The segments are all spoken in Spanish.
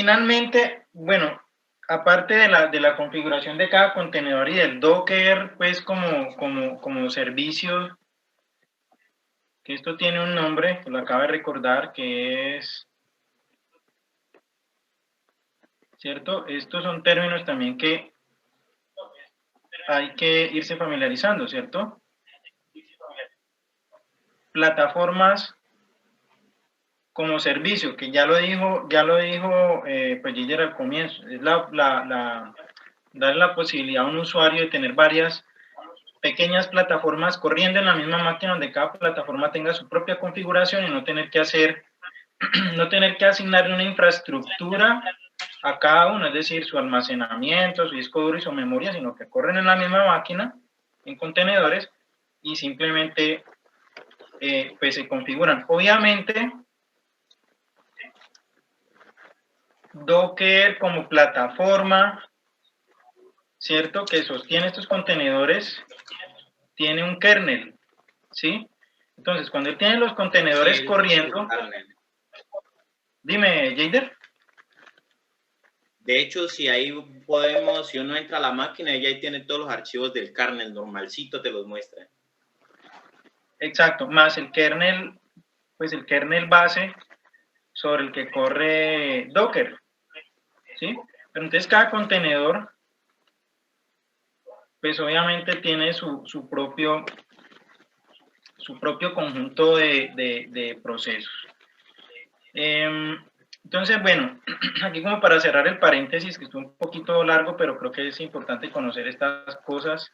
Finalmente, bueno, aparte de la configuración de cada contenedor y del Docker, pues como servicio, que esto tiene un nombre, que lo acabo de recordar, que es, ¿cierto? Estos son términos también que hay que irse familiarizando, ¿cierto? Plataformas como servicio, que ya lo dijo pues Giller al comienzo, es darle la posibilidad a un usuario de tener varias pequeñas plataformas corriendo en la misma máquina, donde cada plataforma tenga su propia configuración y no tener que hacer, no tener que asignarle una infraestructura a cada uno, es decir, su almacenamiento, su disco duro y su memoria, sino que corren en la misma máquina, en contenedores, y simplemente pues se configuran. Obviamente, Docker como plataforma, ¿cierto? Que sostiene estos contenedores, tiene un kernel, ¿sí? Entonces, cuando él tiene los contenedores Sí, corriendo, dime, Jader. de hecho, si ahí podemos, si uno entra a la máquina, ella ahí tiene todos los archivos del kernel, normalcito te los muestra. Exacto, más el kernel, pues el kernel base sobre el que corre Docker, ¿sí? Pero entonces cada contenedor, pues obviamente tiene su propio conjunto de procesos. Entonces, bueno, aquí como para cerrar el paréntesis, que estuvo un poquito largo, pero creo que es importante conocer estas cosas.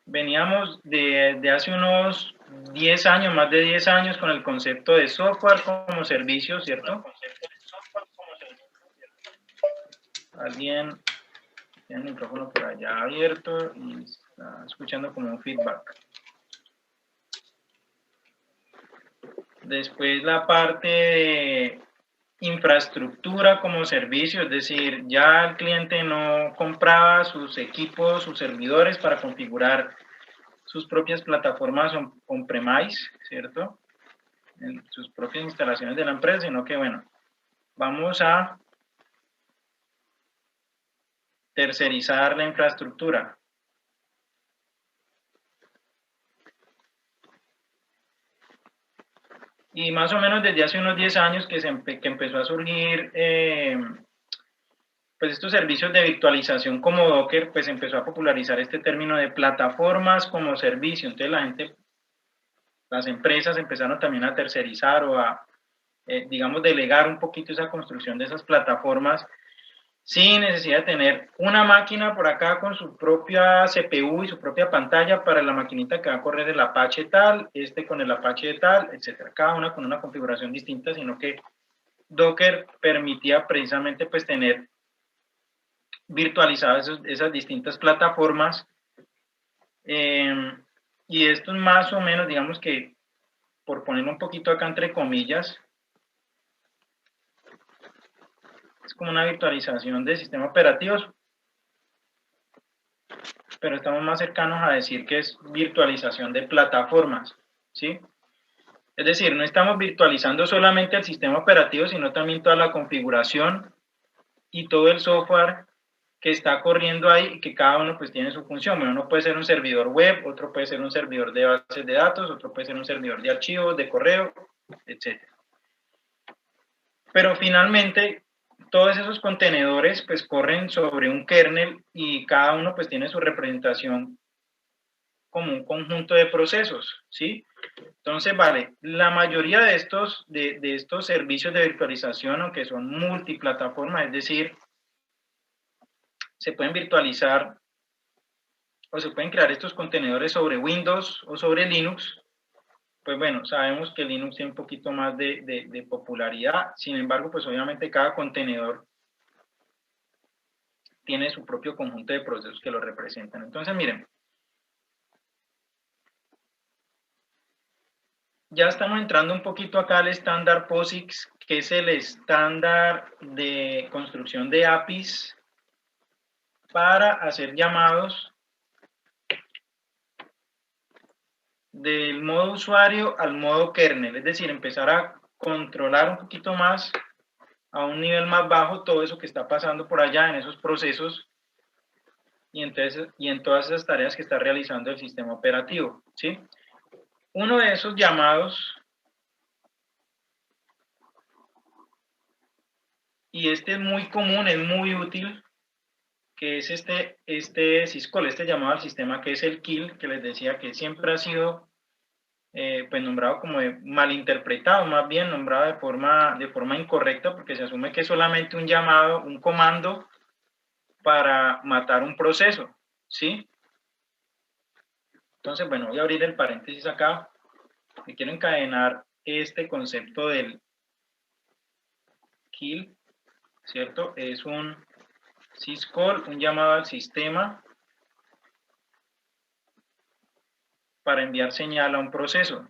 Veníamos de hace unos 10 años, más de 10 años, con el concepto de software como servicio, ¿cierto? Alguien tiene el micrófono por allá abierto y está escuchando como un feedback. Después la parte de infraestructura como servicio, es decir, ya el cliente no compraba sus equipos, sus servidores para configurar sus propias plataformas on-premise, ¿cierto? En sus propias instalaciones de la empresa, sino que, bueno, vamos a tercerizar la infraestructura. Y más o menos desde hace unos 10 años que empezó a surgir pues estos servicios de virtualización como Docker, pues empezó a popularizar este término de plataformas como servicio. Entonces la gente, las empresas empezaron también a tercerizar o a, digamos, delegar un poquito esa construcción de esas plataformas sin necesidad de tener una máquina por acá con su propia CPU y su propia pantalla para la maquinita que va a correr el Apache tal, este con el Apache tal, etcétera. Cada una con una configuración distinta, sino que Docker permitía precisamente pues tener virtualizadas esas distintas plataformas y esto es más o menos, digamos que por ponerlo un poquito acá entre comillas, es como una virtualización de sistemas operativos, pero estamos más cercanos a decir que es virtualización de plataformas, ¿sí? Es decir, no estamos virtualizando solamente el sistema operativo, sino también toda la configuración y todo el software que está corriendo ahí y que cada uno pues tiene su función. Bueno, uno puede ser un servidor web, otro puede ser un servidor de bases de datos, otro puede ser un servidor de archivos, de correo, etc. Pero finalmente, todos esos contenedores pues corren sobre un kernel y cada uno pues tiene su representación como un conjunto de procesos, ¿sí? Entonces, vale, la mayoría de estos servicios de virtualización, aunque son multiplataformas, es decir, se pueden virtualizar o se pueden crear estos contenedores sobre Windows o sobre Linux, pues bueno, sabemos que Linux tiene un poquito más de popularidad, sin embargo, pues obviamente cada contenedor tiene su propio conjunto de procesos que lo representan. Entonces, miren, ya estamos entrando un poquito acá al estándar POSIX, que es el estándar de construcción de APIs para hacer llamados del modo usuario al modo kernel, es decir, empezar a controlar un poquito más, a un nivel más bajo, todo eso que está pasando por allá en esos procesos y en todas esas tareas que está realizando el sistema operativo, ¿sí? Uno de esos llamados, y este es muy común, es muy útil, que es este syscall, este llamado al sistema, que es el kill, que les decía que siempre ha sido pues nombrado como malinterpretado, más bien nombrado de forma incorrecta, porque se asume que es solamente un llamado, un comando para matar un proceso, ¿sí? Entonces, bueno, voy a abrir el paréntesis acá, y quiero encadenar este concepto del kill, ¿cierto? Es un syscall, un llamado al sistema para enviar señal a un proceso.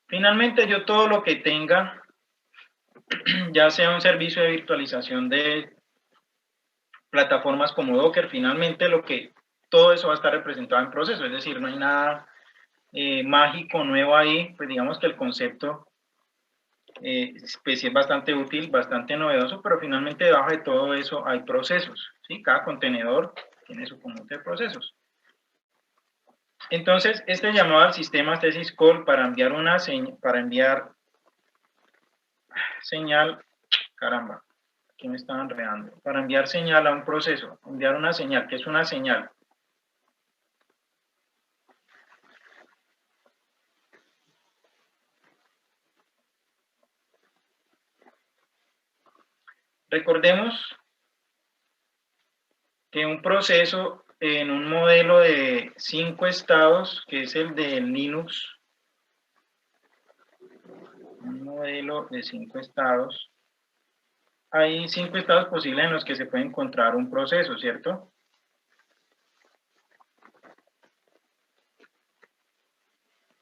Finalmente, yo todo lo que tenga, ya sea un servicio de virtualización de plataformas como Docker, finalmente todo eso va a estar representado en proceso, es decir, no hay nada mágico, nuevo ahí, pues digamos que el concepto pues sí es bastante útil, bastante novedoso, pero finalmente debajo de todo eso hay procesos, ¿sí? Cada contenedor tiene su conjunto de procesos. Entonces, este llamado al sistema, este syscall, para enviar señal, caramba, aquí me estaba enredando, para enviar señal a un proceso, enviar una señal, ¿qué es una señal? Recordemos que un proceso en un modelo de 5 estados, que es el de Linux, un modelo de 5 estados, hay 5 estados posibles en los que se puede encontrar un proceso, ¿cierto?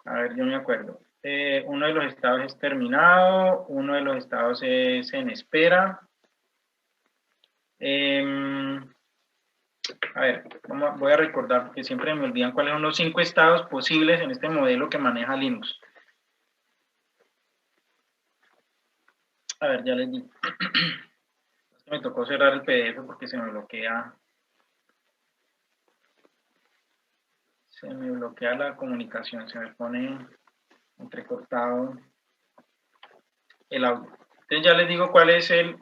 A ver, yo me acuerdo. Uno de los estados es terminado, uno de los estados es en espera. A ver, voy a recordar porque siempre me olvidan cuáles son los 5 estados posibles en este modelo que maneja Linux. A ver, ya les digo. Me tocó cerrar el PDF porque se me bloquea. Se me bloquea la comunicación, se me pone entrecortado el audio. Entonces ya les digo cuál es el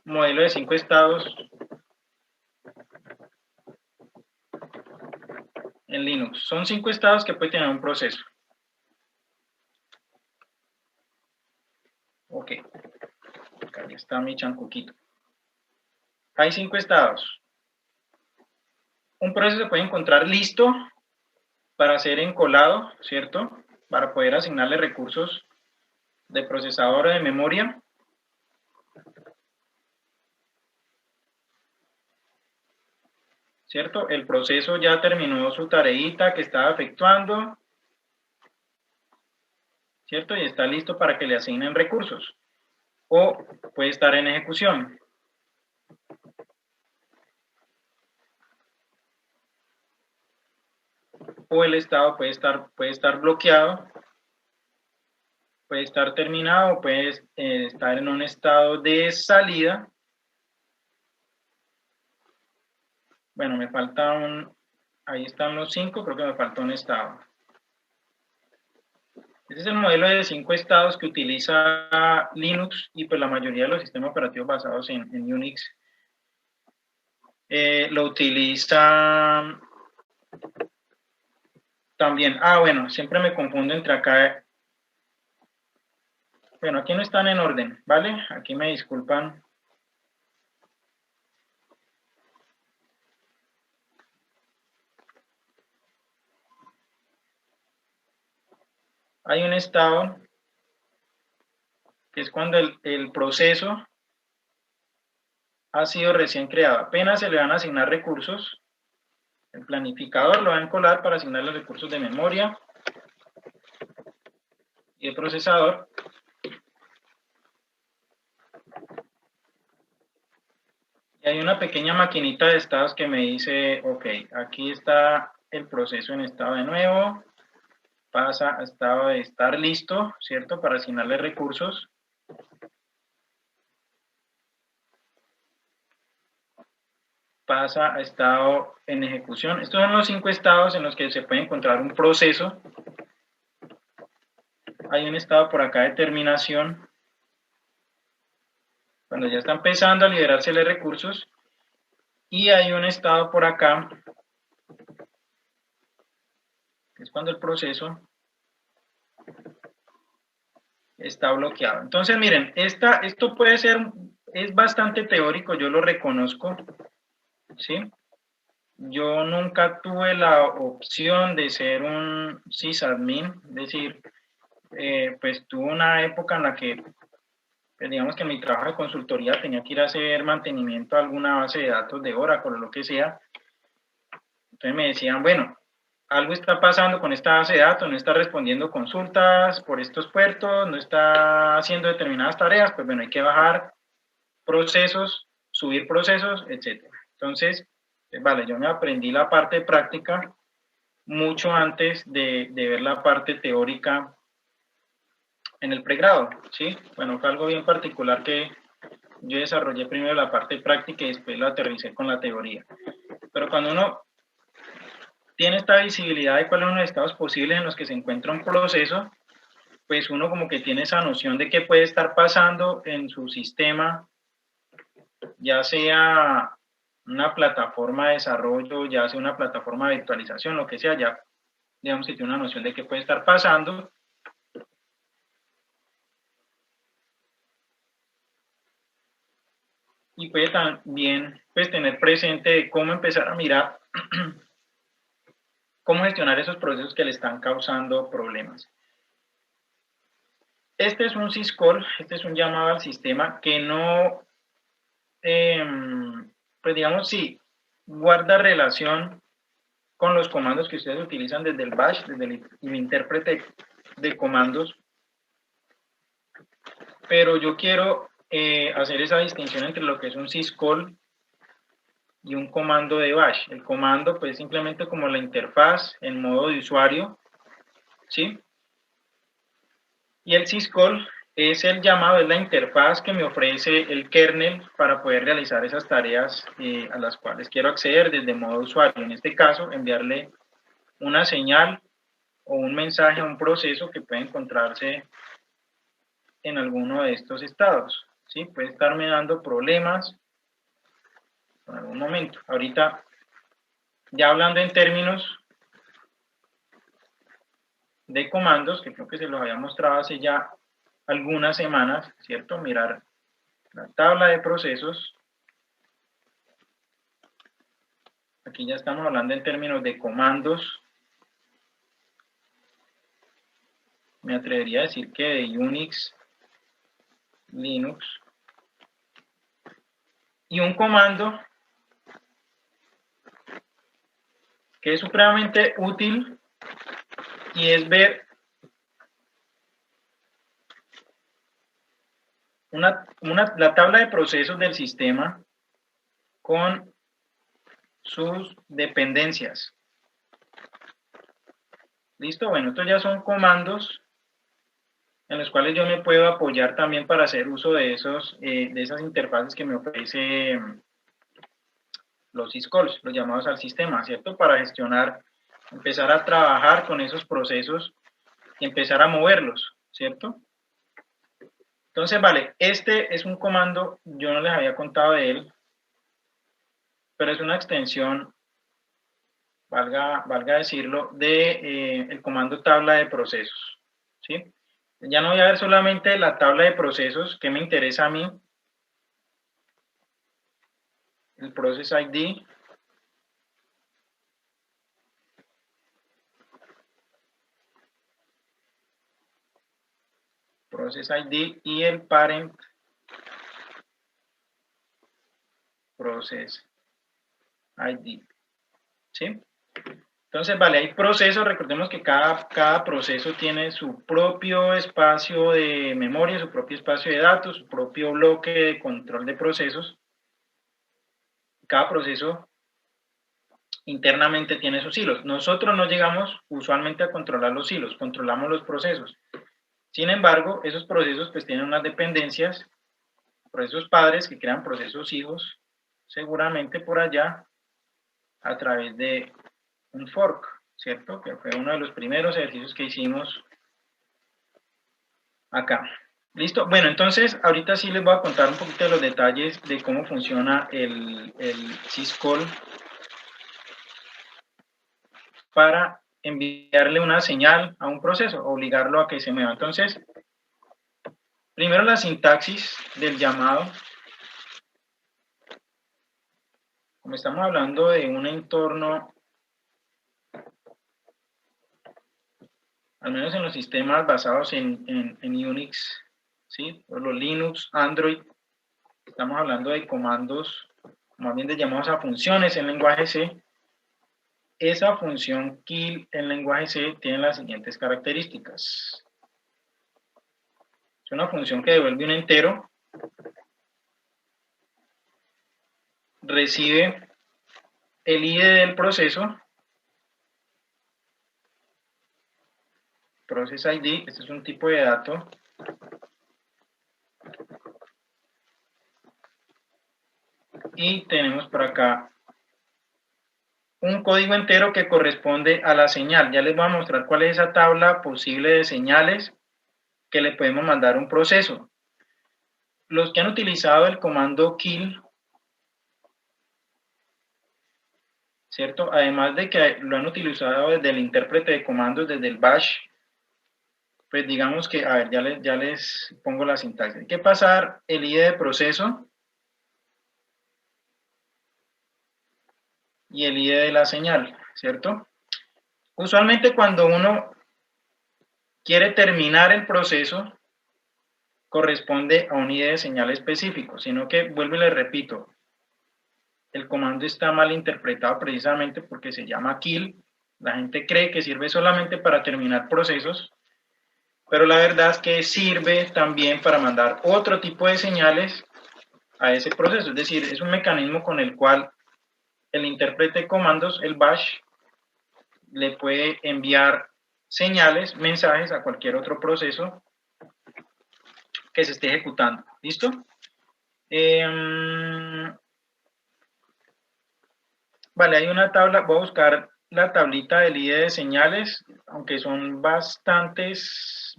modelo de 5 estados en Linux. Son 5 estados que puede tener un proceso. Ok, acá ya está mi chancuquito. Hay 5 estados. Un proceso se puede encontrar listo para ser encolado, ¿cierto? Para poder asignarle recursos de procesador o de memoria. ¿Cierto? El proceso ya terminó su tareita que estaba efectuando, ¿cierto? Y está listo para que le asignen recursos. O puede estar en ejecución. O el estado puede estar bloqueado, puede estar terminado, puede estar en un estado de salida. Bueno, me falta ahí están los 5, creo que me falta un estado. Este es el modelo de 5 estados que utiliza Linux y pues la mayoría de los sistemas operativos basados en Unix lo utiliza también. Bueno, siempre me confundo entre acá. Bueno, aquí no están en orden, ¿vale? Aquí me disculpan. Hay un estado que es cuando el proceso ha sido recién creado. Apenas se le van a asignar recursos, el planificador lo va a encolar para asignar los recursos de memoria y el procesador. Y hay una pequeña maquinita de estados que me dice, ok, aquí está el proceso en estado de nuevo, pasa a estado de estar listo, ¿cierto? Para asignarle recursos. Pasa a estado en ejecución. Estos son los 5 estados en los que se puede encontrar un proceso. Hay un estado por acá de terminación, cuando ya está empezando a liberársele recursos, y hay un estado por acá, que es cuando el proceso está bloqueado. Entonces, miren, esto puede ser, es bastante teórico, yo lo reconozco, ¿sí? Yo nunca tuve la opción de ser un sysadmin, es decir, pues tuve una época en la que, pues, digamos que en mi trabajo de consultoría tenía que ir a hacer mantenimiento a alguna base de datos de Oracle o lo que sea. Entonces me decían, bueno, algo está pasando con esta base de datos, no está respondiendo consultas por estos puertos, no está haciendo determinadas tareas, pues bueno, hay que bajar procesos, subir procesos, etc. Entonces, vale, yo me aprendí la parte práctica mucho antes de ver la parte teórica en el pregrado, ¿sí? Bueno, fue algo bien particular que yo desarrollé primero la parte práctica y después la aterricé con la teoría. Pero cuando uno tiene esta visibilidad de cuáles son los estados posibles en los que se encuentra un proceso, pues uno como que tiene esa noción de qué puede estar pasando en su sistema, ya sea una plataforma de desarrollo, ya sea una plataforma de virtualización, lo que sea, ya digamos que tiene una noción de qué puede estar pasando. Y puede también pues, tener presente cómo empezar a mirar cómo gestionar esos procesos que le están causando problemas. Este es un syscall, este es un llamado al sistema que no, pues digamos, sí, guarda relación con los comandos que ustedes utilizan desde el bash, desde el intérprete de comandos, pero yo quiero hacer esa distinción entre lo que es un syscall y un comando de bash. El comando, pues, simplemente como la interfaz en modo de usuario, ¿sí? Y el syscall es el llamado, es la interfaz que me ofrece el kernel para poder realizar esas tareas a las cuales quiero acceder desde modo usuario. En este caso, enviarle una señal o un mensaje a un proceso que puede encontrarse en alguno de estos estados, ¿sí? Puede estarme dando problemas en algún momento. Ahorita, ya hablando en términos de comandos, que creo que se los había mostrado hace ya algunas semanas, ¿cierto? Mirar la tabla de procesos. Aquí ya estamos hablando en términos de comandos. Me atrevería a decir que de Unix, Linux. Y un comando que es supremamente útil y es ver la tabla de procesos del sistema con sus dependencias. ¿Listo? Bueno, estos ya son comandos en los cuales yo me puedo apoyar también para hacer uso de esas interfaces que me ofrece los syscalls, los llamados al sistema, ¿cierto? Para gestionar, empezar a trabajar con esos procesos y empezar a moverlos, ¿cierto? Entonces, vale, este es un comando, yo no les había contado de él, pero es una extensión, valga decirlo, de el comando tabla de procesos, ¿sí? Ya no voy a ver solamente la tabla de procesos que me interesa a mí, el process ID, process ID y el parent process ID, ¿sí? Entonces, vale, hay procesos, recordemos que cada proceso tiene su propio espacio de memoria, su propio espacio de datos, su propio bloque de control de procesos. Cada proceso internamente tiene sus hilos. Nosotros no llegamos usualmente a controlar los hilos, controlamos los procesos. Sin embargo, esos procesos pues tienen unas dependencias, procesos padres que crean procesos hijos, seguramente por allá a través de un fork, ¿cierto? Que fue uno de los primeros ejercicios que hicimos acá. ¿Listo? Bueno, entonces ahorita sí les voy a contar un poquito de los detalles de cómo funciona el syscall para enviarle una señal a un proceso, obligarlo a que se mueva. Entonces, primero la sintaxis del llamado. Como estamos hablando de un entorno, al menos en los sistemas basados en Unix, ¿sí? O los Linux, Android, estamos hablando de comandos, más bien de llamados a funciones en lenguaje C. Esa función kill en lenguaje C tiene las siguientes características. Es una función que devuelve un entero, recibe el ID del proceso, Process ID, este es un tipo de dato, y tenemos por acá un código entero que corresponde a la señal. Ya les voy a mostrar cuál es esa tabla posible de señales que le podemos mandar a un proceso. Los que han utilizado el comando kill, ¿cierto? Además de que lo han utilizado desde el intérprete de comandos, desde el bash, pues digamos que, a ver, ya les pongo la sintaxis. Hay que pasar el ID de proceso y el ID de la señal, ¿cierto? Usualmente cuando uno quiere terminar el proceso, corresponde a un ID de señal específico, sino que, vuelvo y les repito, el comando está mal interpretado precisamente porque se llama kill. La gente cree que sirve solamente para terminar procesos, pero la verdad es que sirve también para mandar otro tipo de señales a ese proceso. Es decir, es un mecanismo con el cual el intérprete de comandos, el bash, le puede enviar señales, mensajes a cualquier otro proceso que se esté ejecutando. ¿Listo? Vale, hay una tabla, voy a buscar la tablita del ID de señales, aunque son bastantes.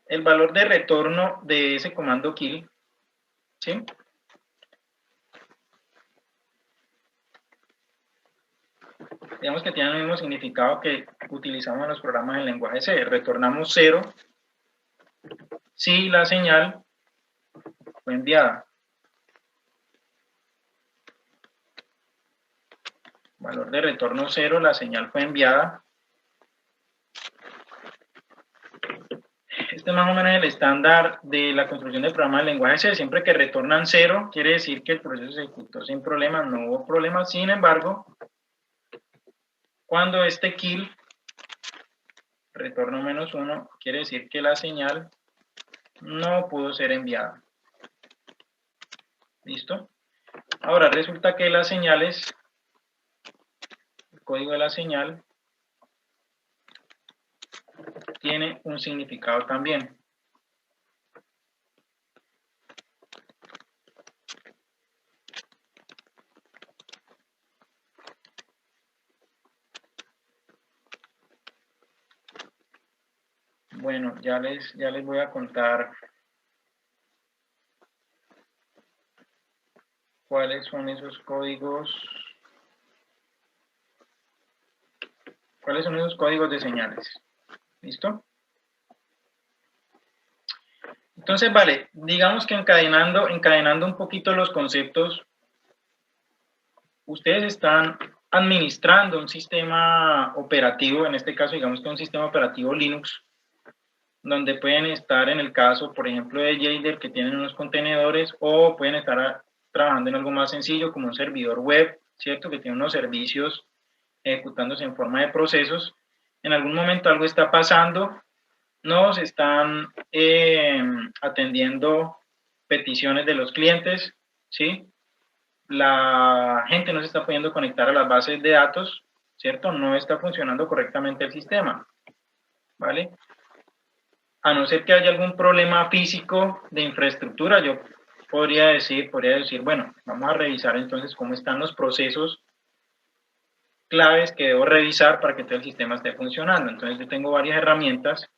El valor de retorno de ese comando kill, ¿sí? Digamos que tiene el mismo significado que utilizamos en los programas en lenguaje C. Retornamos 0 si la señal fue enviada. Valor de retorno 0, la señal fue enviada. Este es más o menos el estándar de la construcción de programas de lenguaje C. Siempre que retornan 0, quiere decir que el proceso se ejecutó sin problemas, no hubo problemas. Sin embargo, cuando este kill retorno -1, quiere decir que la señal no pudo ser enviada. ¿Listo? Ahora resulta que las señales, el código de la señal, tiene un significado también. Bueno, ya les voy a contar cuáles son esos códigos. ¿Cuáles son esos códigos de señales? ¿Listo? Entonces, vale, digamos que encadenando un poquito los conceptos, ustedes están administrando un sistema operativo, en este caso digamos que un sistema operativo Linux, donde pueden estar en el caso, por ejemplo, de Jader, que tienen unos contenedores, o pueden estar trabajando en algo más sencillo como un servidor web, ¿cierto? Que tiene unos servicios ejecutándose en forma de procesos. En algún momento algo está pasando, nos están atendiendo peticiones de los clientes, ¿sí? La gente no se está pudiendo conectar a las bases de datos, ¿cierto? No está funcionando correctamente el sistema, ¿vale? A no ser que haya algún problema físico de infraestructura, yo podría decir, bueno, vamos a revisar entonces cómo están los procesos claves que debo revisar para que todo el sistema esté funcionando. Entonces yo tengo varias herramientas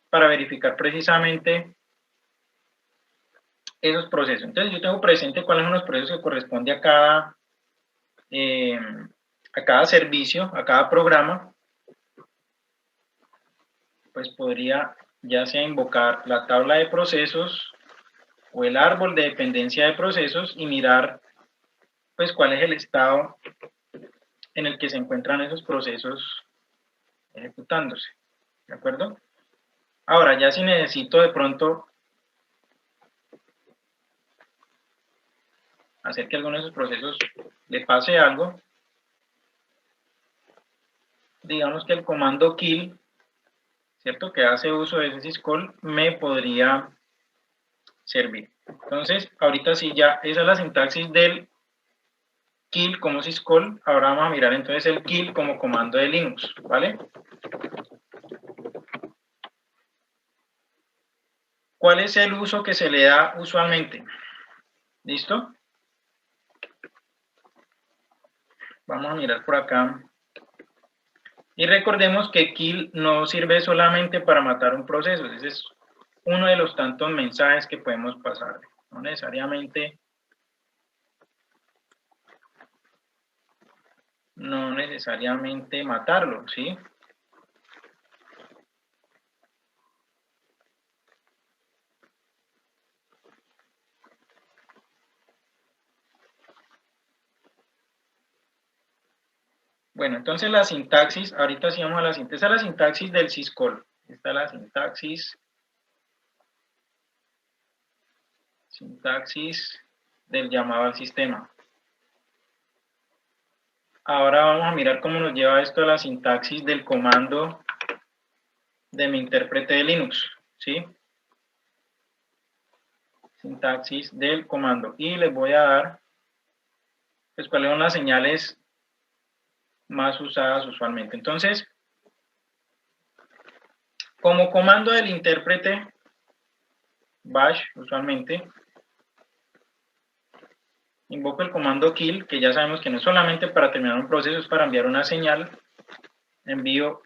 para verificar precisamente esos procesos. Entonces yo tengo presente cuáles son los procesos que corresponde a cada servicio, a cada programa. Pues podría ya sea invocar la tabla de procesos o el árbol de dependencia de procesos y mirar pues cuál es el estado en el que se encuentran esos procesos ejecutándose, ¿de acuerdo? Ahora, ya si necesito de pronto hacer que alguno de esos procesos le pase algo, digamos que el comando kill, ¿cierto? Que hace uso de ese syscall, me podría servir. Entonces, ahorita sí ya, esa es la sintaxis del kill como syscall. Ahora vamos a mirar entonces el kill como comando de Linux, ¿vale? ¿Cuál es el uso que se le da usualmente? ¿Listo? Vamos a mirar por acá. Y recordemos que kill no sirve solamente para matar un proceso. Ese es uno de los tantos mensajes que podemos pasar. No necesariamente matarlo, ¿sí? Bueno, entonces la sintaxis, ahorita sí vamos a la sintaxis, esta es la sintaxis del syscall. Esta es la sintaxis del llamado al sistema. Ahora vamos a mirar cómo nos lleva esto a la sintaxis del comando de mi intérprete de Linux, ¿sí? Sintaxis del comando. Y les voy a dar, pues, cuáles son las señales más usadas usualmente. Entonces, como comando del intérprete, bash, usualmente, invoco el comando kill, que ya sabemos que no es solamente para terminar un proceso, es para enviar una señal. Envío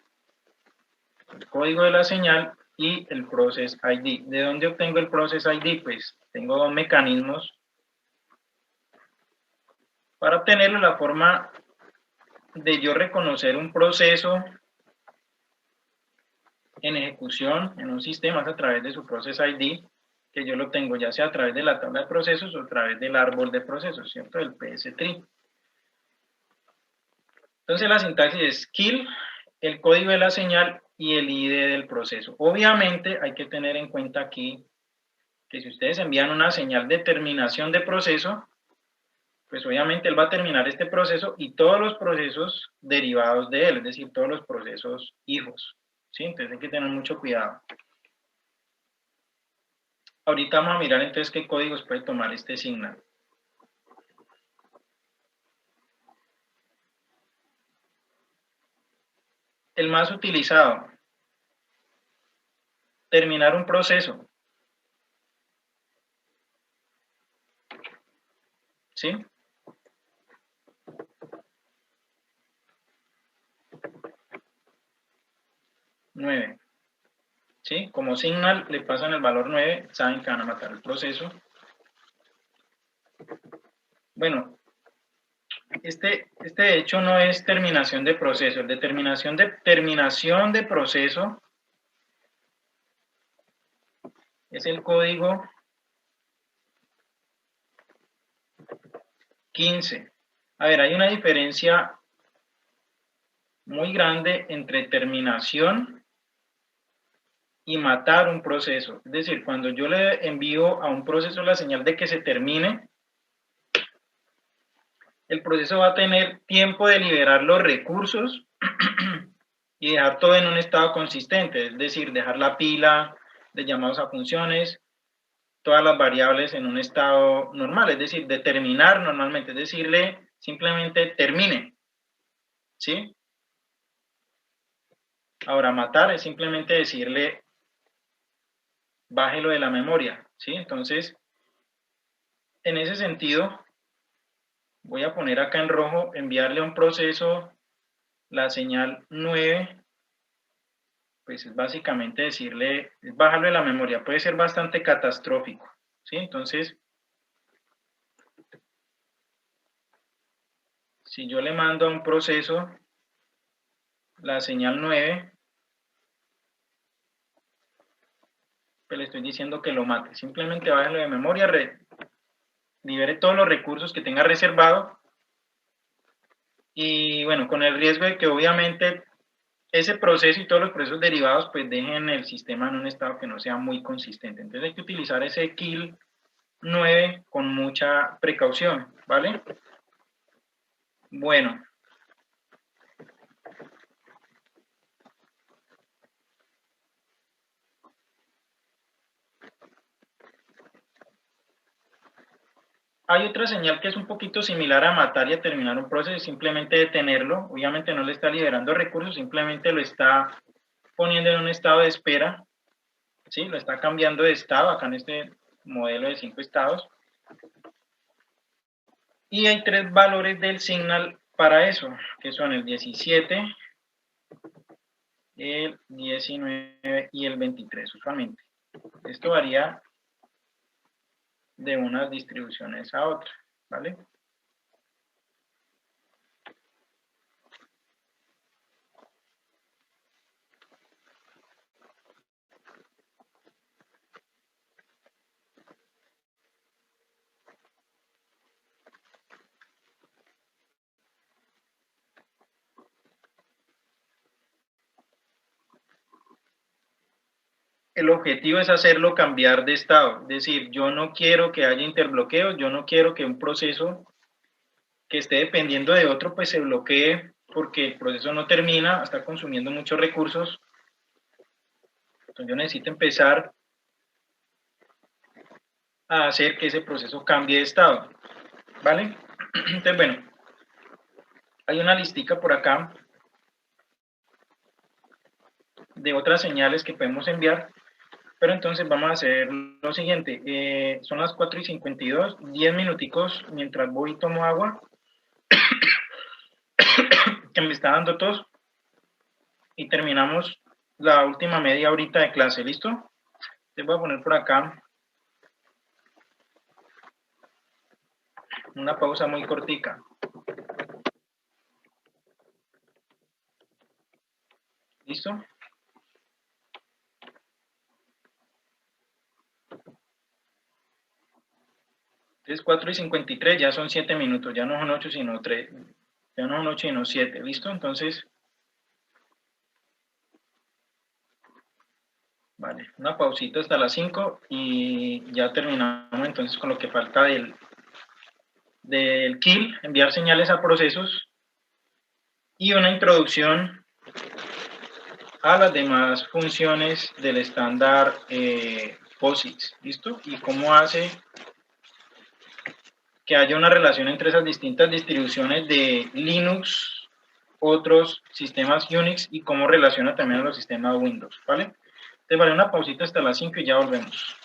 el código de la señal y el process ID. ¿De dónde obtengo el process ID? Pues tengo dos mecanismos para obtenerlo. La forma de yo reconocer un proceso en ejecución en un sistema es a través de su process ID, que yo lo tengo ya sea a través de la tabla de procesos o a través del árbol de procesos, ¿cierto? Del PS-tree. Entonces la sintaxis es kill, el código de la señal y el ID del proceso. Obviamente hay que tener en cuenta aquí que si ustedes envían una señal de terminación de proceso, pues obviamente él va a terminar este proceso y todos los procesos derivados de él, es decir, todos los procesos hijos, ¿sí? Entonces hay que tener mucho cuidado. Ahorita vamos a mirar entonces qué códigos puede tomar este signal. El más utilizado, terminar un proceso, ¿sí? Nueve, ¿sí? Como signal le pasan el valor 9, saben que van a matar el proceso. Bueno, este de hecho no es terminación de proceso, el de terminación de proceso es el código 15. A ver, hay una diferencia muy grande entre terminación y matar un proceso. Es decir, cuando yo le envío a un proceso la señal de que se termine, el proceso va a tener tiempo de liberar los recursos y dejar todo en un estado consistente, es decir, dejar la pila de llamados a funciones, todas las variables en un estado normal, es decir, determinar normalmente, es decirle simplemente termine, ¿sí? Ahora, matar es simplemente decirle bájelo de la memoria, ¿sí? Entonces, en ese sentido, voy a poner acá en rojo, enviarle a un proceso la señal 9, pues es básicamente decirle, bájalo de la memoria, puede ser bastante catastrófico, ¿sí? Entonces, si yo le mando a un proceso la señal 9, pues le estoy diciendo que lo mate, simplemente bájalo de memoria, libere todos los recursos que tenga reservado, y bueno, con el riesgo de que obviamente ese proceso y todos los procesos derivados pues dejen el sistema en un estado que no sea muy consistente. Entonces hay que utilizar ese kill 9 con mucha precaución, ¿vale? Bueno. Hay otra señal que es un poquito similar a matar y a terminar un proceso, simplemente detenerlo. Obviamente no le está liberando recursos, simplemente lo está poniendo en un estado de espera, ¿sí? Lo está cambiando de estado, acá en este modelo de 5 estados. Y hay 3 valores del signal para eso, que son el 17, el 19 y el 23 usualmente. Esto varía de unas distribuciones a otras, ¿vale? El objetivo es hacerlo cambiar de estado, es decir, yo no quiero que haya interbloqueos, yo no quiero que un proceso que esté dependiendo de otro pues se bloquee porque el proceso no termina, está consumiendo muchos recursos. Entonces yo necesito empezar a hacer que ese proceso cambie de estado, ¿vale? Entonces, bueno, hay una listica por acá de otras señales que podemos enviar, pero entonces vamos a hacer lo siguiente, son las 4:52, 10 minuticos mientras voy y tomo agua, que me está dando tos, y terminamos la última media horita de clase, ¿listo? Les voy a poner por acá una pausa muy cortica. ¿Listo? Entonces 4:53 ya son 7 minutos, ya no son 8 sino 3, ya no son 8 sino 7, ¿listo? Entonces, vale, una pausita hasta las 5 y ya terminamos entonces con lo que falta del kill, enviar señales a procesos, y una introducción a las demás funciones del estándar POSIX, ¿listo? Y cómo hace que haya una relación entre esas distintas distribuciones de Linux, otros sistemas Unix, y cómo relaciona también a los sistemas Windows, ¿vale? Te vale una pausita hasta las 5 y ya volvemos.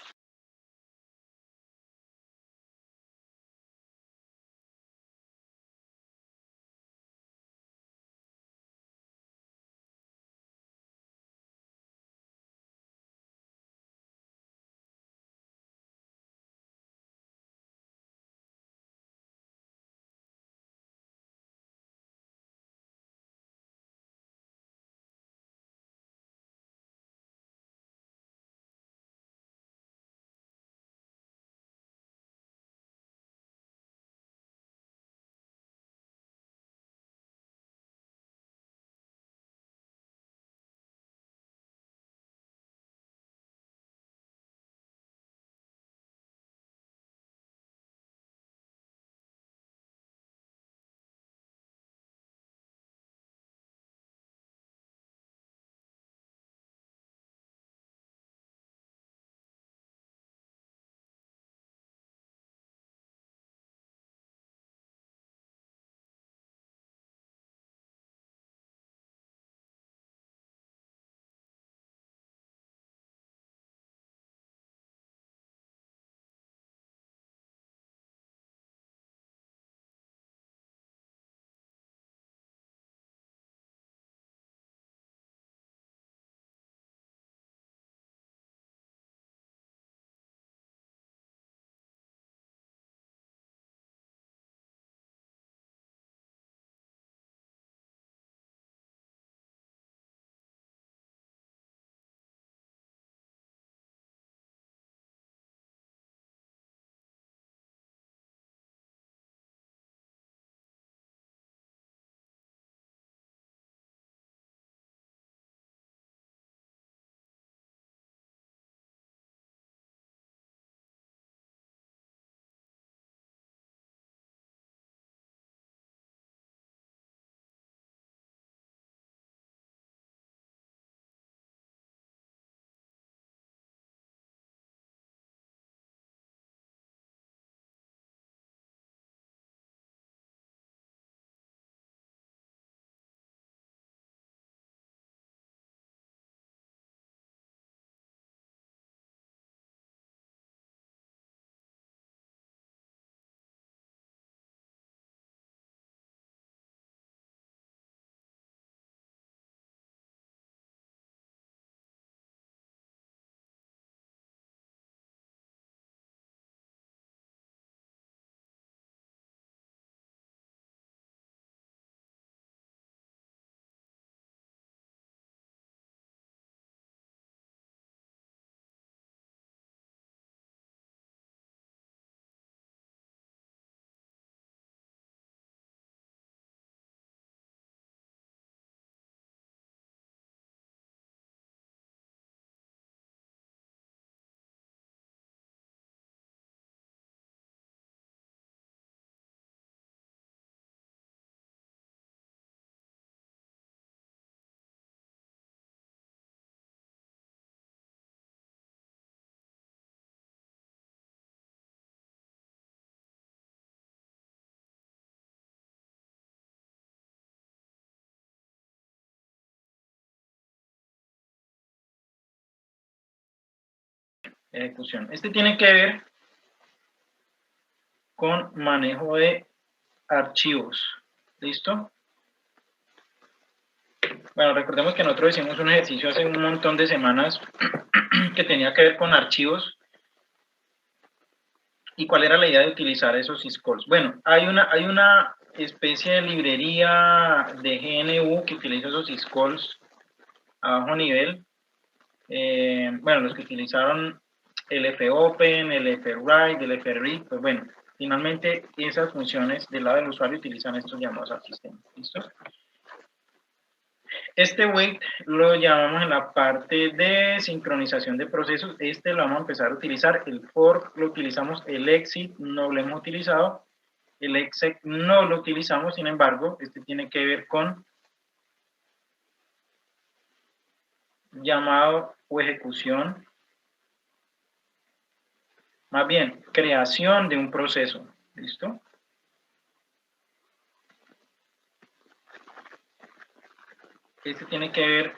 ejecución. Este tiene que ver con manejo de archivos. ¿Listo? Bueno, recordemos que nosotros hicimos un ejercicio hace un montón de semanas que tenía que ver con archivos. ¿Y cuál era la idea de utilizar esos syscalls? Bueno, hay una especie de librería de GNU que utiliza esos syscalls a bajo nivel. Bueno, los que utilizaron el fopen, el frwrite, el fread, pues bueno, finalmente esas funciones del lado del usuario utilizan estos llamados al sistema. ¿Listo? Este wait lo llamamos en la parte de sincronización de procesos. Este lo vamos a empezar a utilizar. El for lo utilizamos, el exit no lo hemos utilizado, el exec no lo utilizamos. Sin embargo, este tiene que ver con llamado o ejecución, más bien creación de un proceso. ¿Listo? Este tiene que ver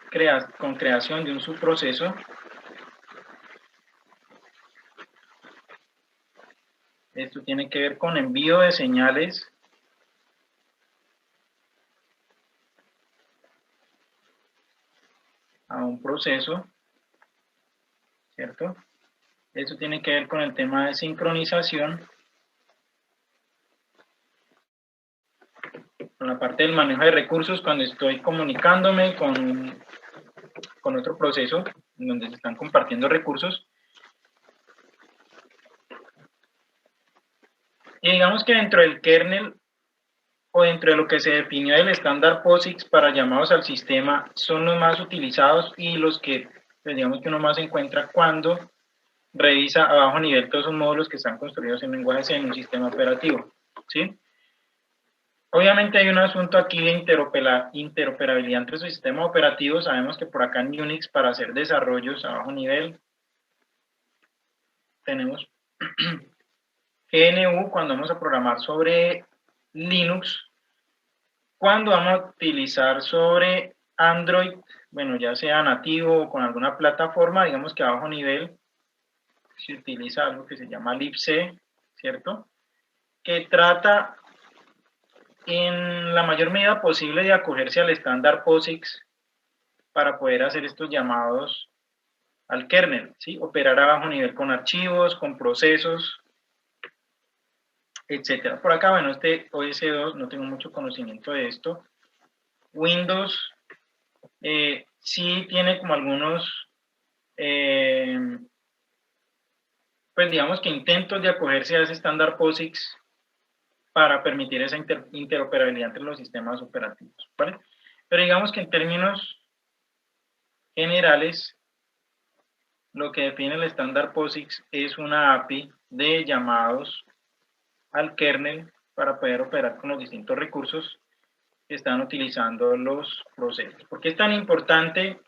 con creación de un subproceso. Esto tiene que ver con envío de señales a un proceso, ¿cierto? Esto tiene que ver con el tema de sincronización, con la parte del manejo de recursos cuando estoy comunicándome con otro proceso en donde se están compartiendo recursos. Y digamos que dentro del kernel o dentro de lo que se definió del estándar POSIX para llamados al sistema son los más utilizados y los que, pues digamos que uno más encuentra cuando revisa a bajo nivel todos esos módulos que están construidos en lenguaje C en un sistema operativo, ¿sí? Obviamente hay un asunto aquí de interoperabilidad entre sus sistemas operativos. Sabemos que por acá en Unix para hacer desarrollos a bajo nivel tenemos GNU cuando vamos a programar sobre Linux. Cuando vamos a utilizar sobre Android, bueno, ya sea nativo o con alguna plataforma, digamos que a bajo nivel se utiliza algo que se llama libc, ¿cierto? Que trata en la mayor medida posible de acogerse al estándar POSIX para poder hacer estos llamados al kernel, ¿sí? Operar a bajo nivel con archivos, con procesos, etcétera. Por acá, bueno, este OS2 no tengo mucho conocimiento de esto. Windows sí tiene como algunos, pues digamos que intentos de acogerse a ese estándar POSIX para permitir esa interoperabilidad entre los sistemas operativos, ¿vale? Pero digamos que en términos generales, lo que define el estándar POSIX es una API de llamados al kernel para poder operar con los distintos recursos que están utilizando los procesos. ¿Por qué es tan importante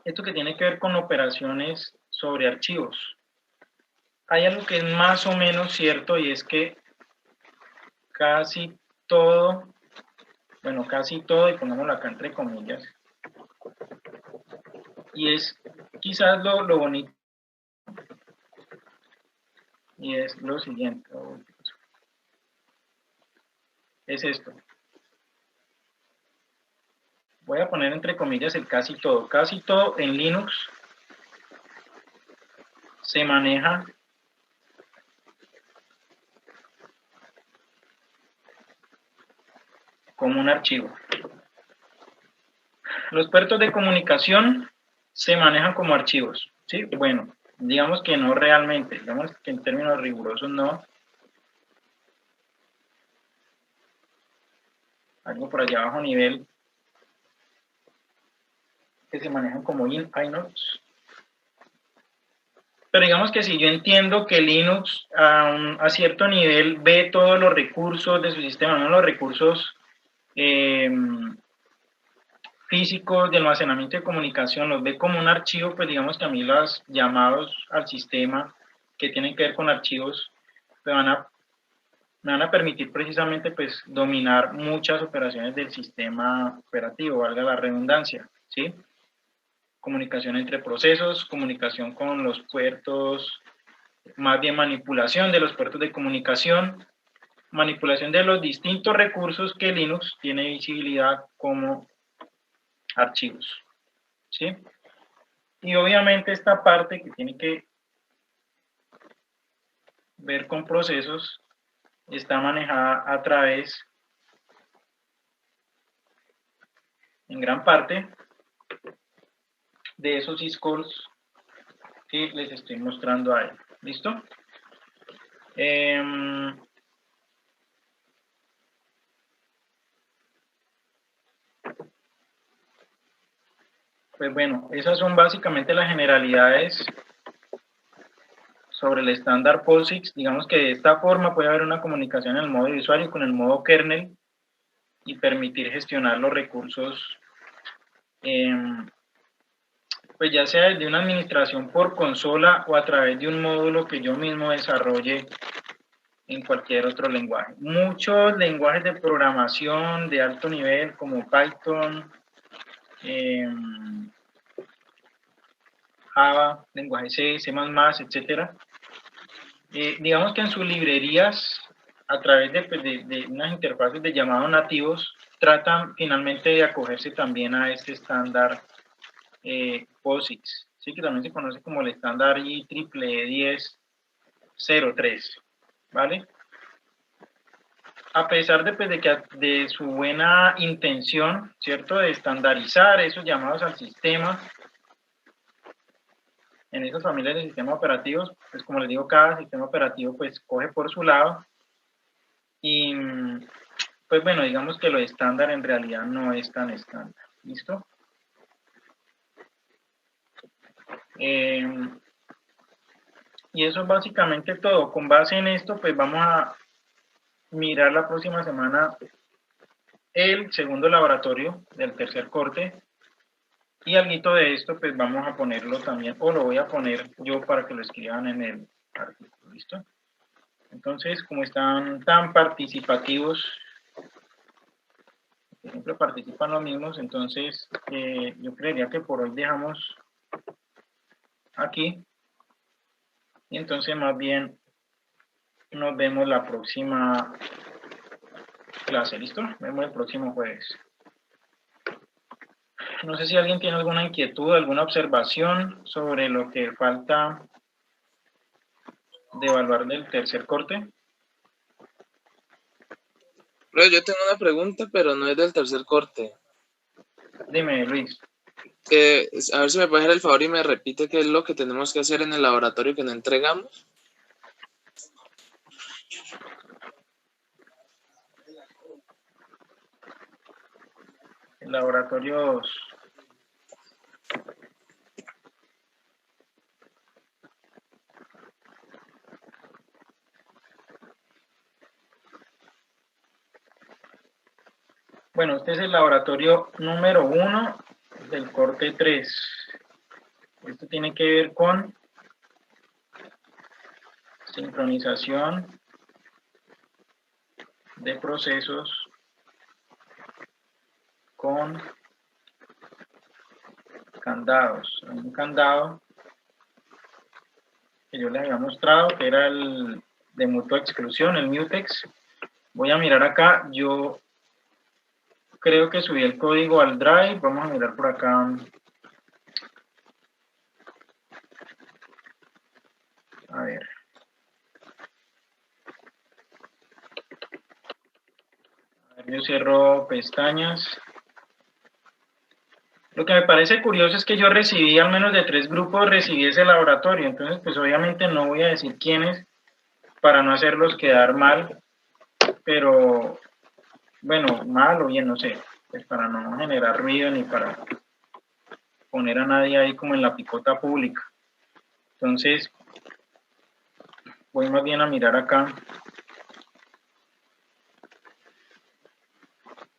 esto que tiene que ver con operaciones sobre archivos? Hay algo que es más o menos cierto y es que casi todo, bueno, casi todo, y pongámoslo acá entre comillas, y es quizás lo bonito, y es lo siguiente, es esto. Voy a poner entre comillas el casi todo en Linux se maneja como un archivo. Los puertos de comunicación se manejan como archivos, ¿sí? Bueno, digamos que no realmente, digamos que en términos rigurosos no. Algo por allá abajo nivel que se manejan como inodes. Pero digamos que si yo entiendo que Linux a cierto nivel ve todos los recursos de su sistema, no los recursos físicos de almacenamiento de comunicación, los ve como un archivo, pues digamos que a mí los llamados al sistema que tienen que ver con archivos me van a permitir precisamente pues dominar muchas operaciones del sistema operativo, valga la redundancia, ¿sí? comunicación entre procesos, comunicación con los puertos, más bien manipulación de los puertos de comunicación, manipulación de los distintos recursos que Linux tiene visibilidad como archivos, ¿sí? Y obviamente esta parte que tiene que ver con procesos está manejada a través, en gran parte, de esos syscalls que les estoy mostrando ahí. ¿Listo? Pues bueno, esas son básicamente las generalidades sobre el estándar POSIX. Digamos que de esta forma puede haber una comunicación en el modo de usuario con el modo kernel y permitir gestionar los recursos, pues ya sea desde una administración por consola o a través de un módulo que yo mismo desarrolle en cualquier otro lenguaje. Muchos lenguajes de programación de alto nivel como Python, Java, lenguaje C, C++, etcétera. Digamos que en sus librerías, a través de unas interfaces de llamados nativos, tratan finalmente de acogerse también a este estándar POSIX, ¿sí? Que también se conoce como el estándar IEEE 10.03, ¿vale? A pesar de, pues, de su buena intención, ¿cierto?, de estandarizar esos llamados al sistema, en esas familias de sistemas operativos, pues como les digo, cada sistema operativo pues coge por su lado y pues bueno, digamos que lo estándar en realidad no es tan estándar. ¿Listo? Y eso es básicamente todo. Con base en esto, pues vamos a mirar la próxima semana el segundo laboratorio del tercer corte. Y algo de esto, pues vamos a ponerlo también, o lo voy a poner yo para que lo escriban en el artículo. ¿Listo? Entonces, como están tan participativos, siempre participan los mismos, entonces yo creería que por hoy dejamos aquí. Y entonces más bien nos vemos la próxima clase, ¿listo? Nos vemos el próximo jueves. No sé si alguien tiene alguna inquietud, alguna observación sobre lo que falta de evaluar del tercer corte. Yo tengo una pregunta, pero no es del tercer corte. Dime, Luis. A ver si me puede hacer el favor y me repite qué es lo que tenemos que hacer en el laboratorio que no entregamos. El laboratorio 2. Bueno, este es el laboratorio número 1 del corte 3. Esto tiene que ver con sincronización de procesos con candados. Hay un candado que yo les había mostrado, que era el de mutua exclusión, el mutex. Voy a mirar acá, yo creo que subí el código al Drive. Vamos a mirar por acá. A ver. Yo cierro pestañas. Lo que me parece curioso es que yo recibí al menos de 3 grupos, recibí ese laboratorio. Entonces, pues obviamente no voy a decir quiénes para no hacerlos quedar mal. Pero, bueno, mal o bien, no sé. Pues para no generar ruido ni para poner a nadie ahí como en la picota pública. Entonces, voy más bien a mirar acá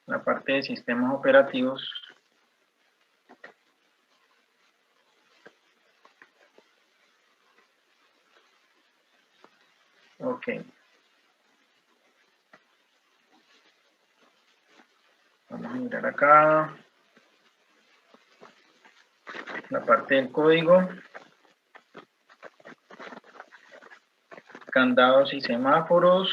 la parte de sistemas operativos. Ok. Vamos a mirar acá. la parte del código, candados y semáforos.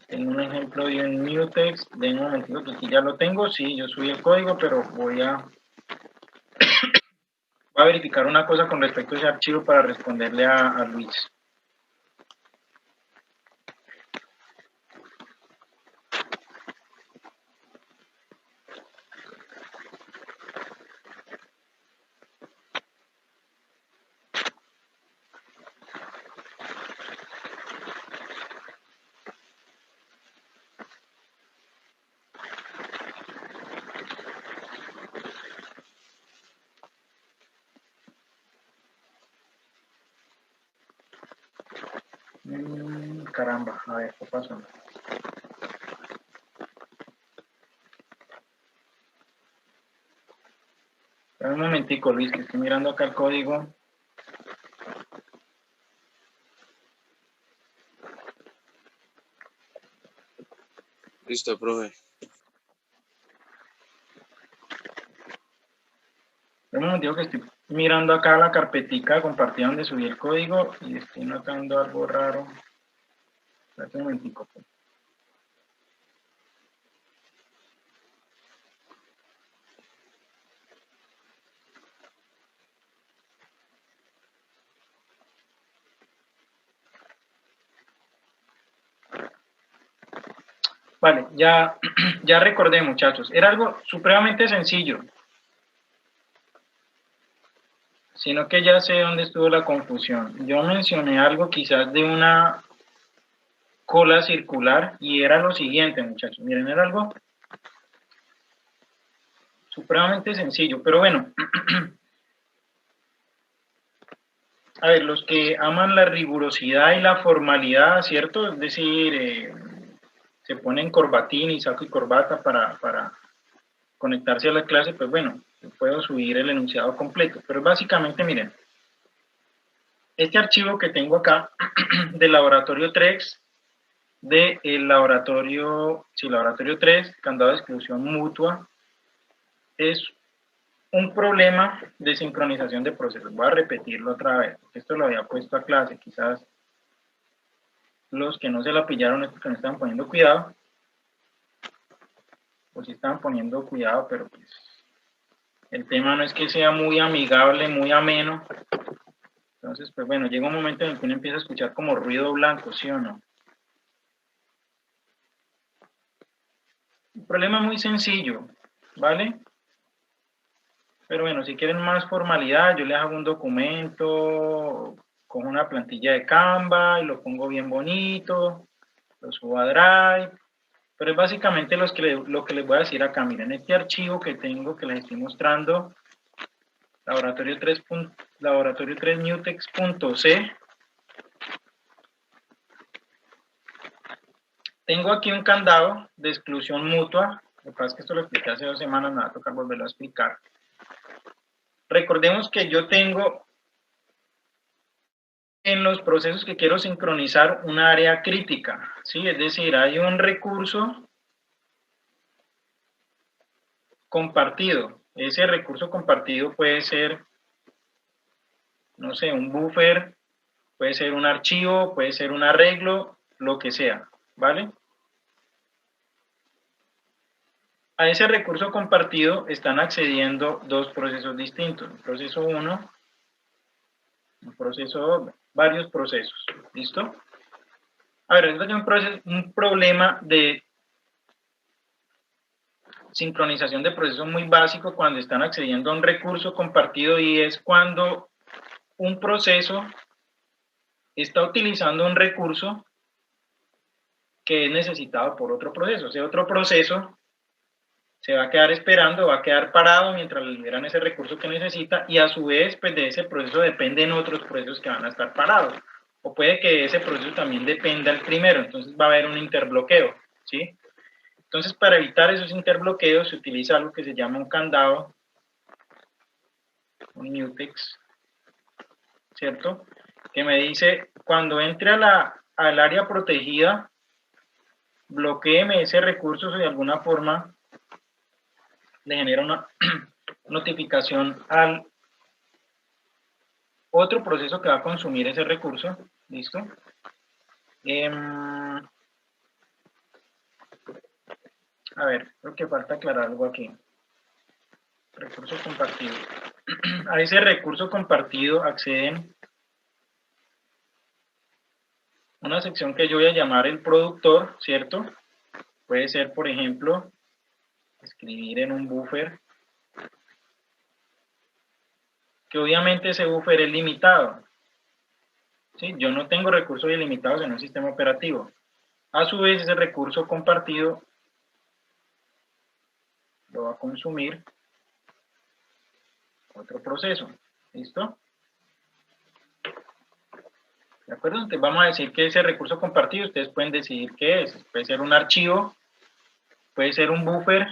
Tengo un ejemplo de un mutex, de un momentito que aquí ya lo tengo, sí, yo subí el código, pero voy a verificar una cosa con respecto a ese archivo para responderle a Luis. Caramba, a ver, ¿qué pasó? Espera un momentico, Luis, que estoy mirando acá el código. Listo, profe. Un momentico que estoy mirando acá la carpetica compartida donde subí el código y estoy notando algo raro. Espera un momentico. Vale, ya recordé, muchachos. Era algo supremamente sencillo. Sino que ya sé dónde estuvo la confusión. Yo mencioné algo quizás de una cola circular y era lo siguiente, muchachos. Miren, era algo supremamente sencillo. Pero bueno, a ver, los que aman la rigurosidad y la formalidad, ¿cierto? Es decir, se ponen corbatín y saco y corbata para conectarse a la clase, pues bueno, puedo subir el enunciado completo. Pero básicamente, miren, este archivo que tengo acá del laboratorio 3, del laboratorio 3, candado de exclusión mutua, es un problema de sincronización de procesos. Voy a repetirlo otra vez, porque esto lo había puesto a clase, quizás los que no se la pillaron es porque no estaban poniendo cuidado, o sí estaban poniendo cuidado, pero pues el tema no es que sea muy amigable, muy ameno. Entonces, pues bueno, llega un momento en el que uno empieza a escuchar como ruido blanco, ¿sí o no? Un problema muy sencillo, ¿vale? Pero bueno, si quieren más formalidad, yo les hago un documento con una plantilla de Canva y lo pongo bien bonito, lo subo a Drive. Pero es básicamente lo que les voy a decir acá. Miren, este archivo que tengo, que les estoy mostrando, laboratorio 3 mutex.c. Tengo aquí un candado de exclusión mutua. Lo que pasa es que esto lo expliqué hace 2 semanas, me va a tocar volverlo a explicar. Recordemos que yo tengo en los procesos que quiero sincronizar un área crítica, ¿sí? Es decir, hay un recurso compartido. Ese recurso compartido puede ser, no sé, un buffer, puede ser un archivo, puede ser un arreglo, lo que sea, ¿vale? A ese recurso compartido están accediendo 2 procesos distintos, un proceso 1, un proceso 2, varios procesos, ¿listo? A ver, esto es un problema de sincronización de procesos muy básico cuando están accediendo a un recurso compartido, y es cuando un proceso está utilizando un recurso que es necesitado por otro proceso. O sea, otro proceso se va a quedar esperando, va a quedar parado mientras le liberan ese recurso que necesita, y a su vez, pues de ese proceso dependen otros procesos que van a estar parados. O puede que ese proceso también dependa del primero, entonces va a haber un interbloqueo, ¿sí? Entonces, para evitar esos interbloqueos se utiliza algo que se llama un candado, un mutex, ¿cierto? Que me dice, cuando entre al área protegida, bloquéeme ese recurso, o de alguna forma le genera notificación al otro proceso que va a consumir ese recurso. ¿Listo? A ver, creo que falta aclarar algo aquí. Recurso compartido. A ese recurso compartido acceden una sección que yo voy a llamar el productor, ¿cierto? Puede ser, por ejemplo, escribir en un buffer, que obviamente ese buffer es limitado. ¿Sí? Yo no tengo recursos ilimitados en un sistema operativo. A su vez, ese recurso compartido lo va a consumir otro proceso. ¿Listo? ¿De acuerdo? Entonces vamos a decir que ese recurso compartido, ustedes pueden decidir qué es. Puede ser un archivo, puede ser un buffer,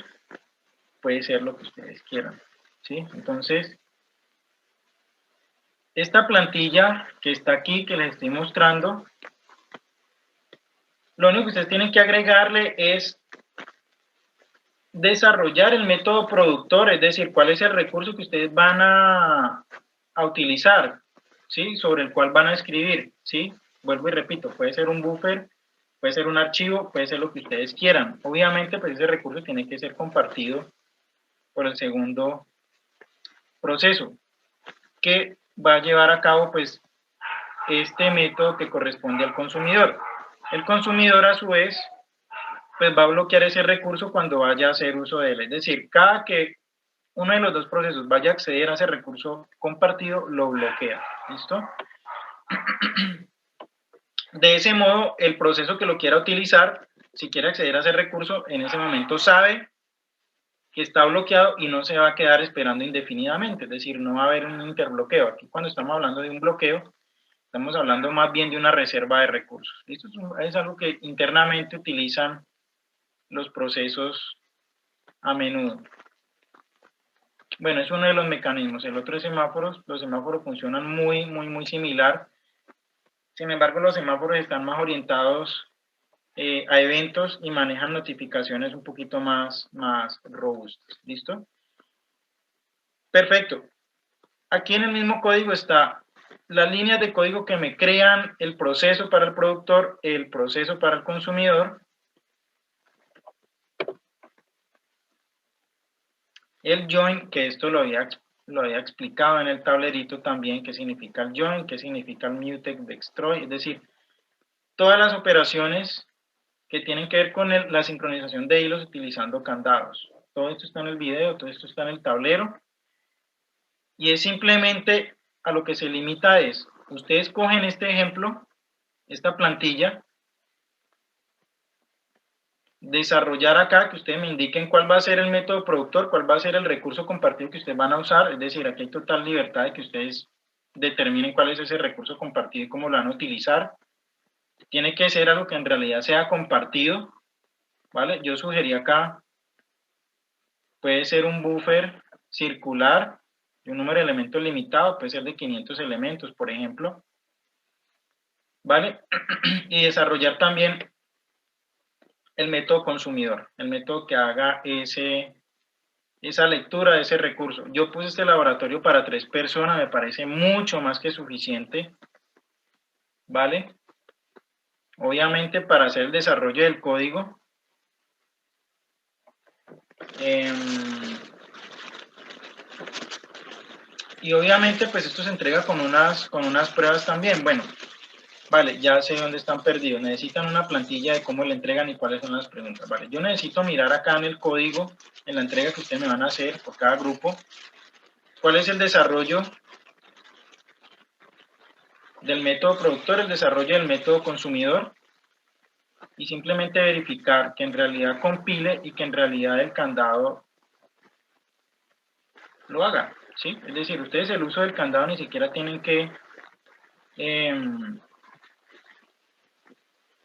puede ser lo que ustedes quieran. ¿Sí? Entonces, esta plantilla que está aquí, que les estoy mostrando, lo único que ustedes tienen que agregarle es desarrollar el método productor, es decir, cuál es el recurso que ustedes van a utilizar, ¿sí? Sobre el cual van a escribir, ¿sí? Vuelvo y repito, puede ser un buffer, puede ser un archivo, puede ser lo que ustedes quieran. Obviamente, pues ese recurso tiene que ser compartido por el segundo proceso, que va a llevar a cabo, pues, este método que corresponde al consumidor. El consumidor, a su vez, pues va a bloquear ese recurso cuando vaya a hacer uso de él. Es decir, cada que uno de los dos procesos vaya a acceder a ese recurso compartido, lo bloquea. ¿Listo? De ese modo, el proceso que lo quiera utilizar, si quiere acceder a ese recurso, en ese momento sabe que está bloqueado y no se va a quedar esperando indefinidamente. Es decir, no va a haber un interbloqueo. Aquí cuando estamos hablando de un bloqueo, estamos hablando más bien de una reserva de recursos. Esto es algo que internamente utilizan los procesos a menudo. Bueno, es uno de los mecanismos. El otro es semáforos. Los semáforos funcionan muy similar. Sin embargo, los semáforos están más orientados a eventos y manejan notificaciones un poquito más robustas. ¿Listo? Perfecto. Aquí en el mismo código está las líneas de código que me crean el proceso para el productor, el proceso para el consumidor, el join, que esto lo había explicado en el tablerito también, qué significa el join, qué significa el mutex destroy, es decir, todas las operaciones que tienen que ver con la sincronización de hilos utilizando candados. Todo esto está en el video, todo esto está en el tablero, y es simplemente a lo que se limita es, ustedes cogen este ejemplo, esta plantilla, desarrollar acá, que ustedes me indiquen cuál va a ser el método productor, cuál va a ser el recurso compartido que ustedes van a usar, es decir, aquí hay total libertad de que ustedes determinen cuál es ese recurso compartido y cómo lo van a utilizar. Tiene que ser algo que en realidad sea compartido, ¿vale? Yo sugerí acá, puede ser un buffer circular de un número de elementos limitado, puede ser de 500 elementos, por ejemplo, ¿vale? Y desarrollar también el método consumidor, el método que haga esa lectura de ese recurso. Yo puse este laboratorio para 3 personas, me parece mucho más que suficiente, ¿vale? Obviamente para hacer el desarrollo del código, y obviamente pues esto se entrega con unas pruebas también. Bueno, vale, ya sé dónde están perdidos. Necesitan una plantilla de cómo le entregan y cuáles son las preguntas. Vale, yo necesito mirar acá en el código, en la entrega que ustedes me van a hacer por cada grupo, cuál es el desarrollo del método productor, el desarrollo del método consumidor, y simplemente verificar que en realidad compile y que en realidad el candado lo haga, ¿sí? Es decir, ustedes el uso del candado ni siquiera tienen que,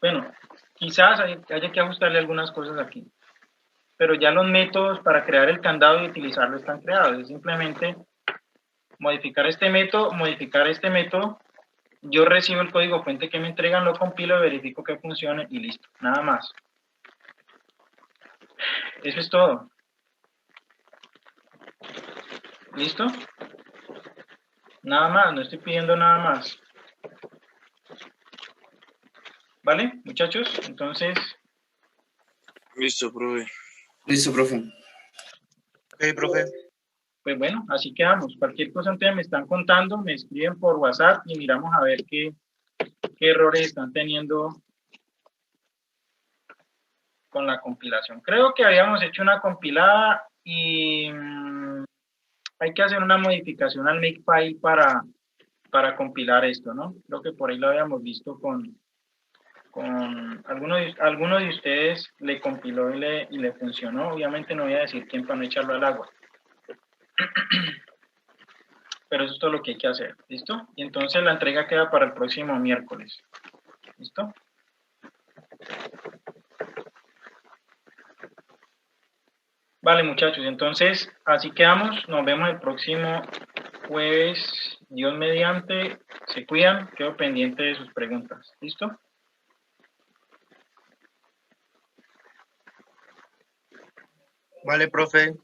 bueno, quizás haya que ajustarle algunas cosas aquí, pero ya los métodos para crear el candado y utilizarlo están creados. Es simplemente modificar este método, yo recibo el código fuente que me entregan, lo compilo, verifico que funcione y listo, nada más. Eso es todo. ¿Listo? Nada más, no estoy pidiendo nada más. ¿Vale, muchachos? Entonces, Listo, profe. Listo, profe. Ok, profe. pues bueno, así quedamos. Cualquier cosa entonces me están contando, me escriben por WhatsApp y miramos a ver qué errores están teniendo con la compilación. Creo que habíamos hecho una compilada y hay que hacer una modificación al makefile para compilar esto, ¿no? Creo que por ahí lo habíamos visto con alguno de ustedes le compiló y le funcionó. Obviamente no voy a decir quién para no echarlo al agua. Pero eso es todo lo que hay que hacer, ¿listo? Y entonces la entrega queda para el próximo miércoles, ¿listo? Vale, muchachos, entonces así quedamos. Nos vemos el próximo jueves, Dios mediante. Se cuidan, quedo pendiente de sus preguntas, ¿listo? Vale, profe.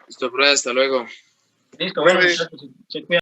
Listo, profe, hasta luego. Listo, bueno, Profe. muchachos, se cuidan.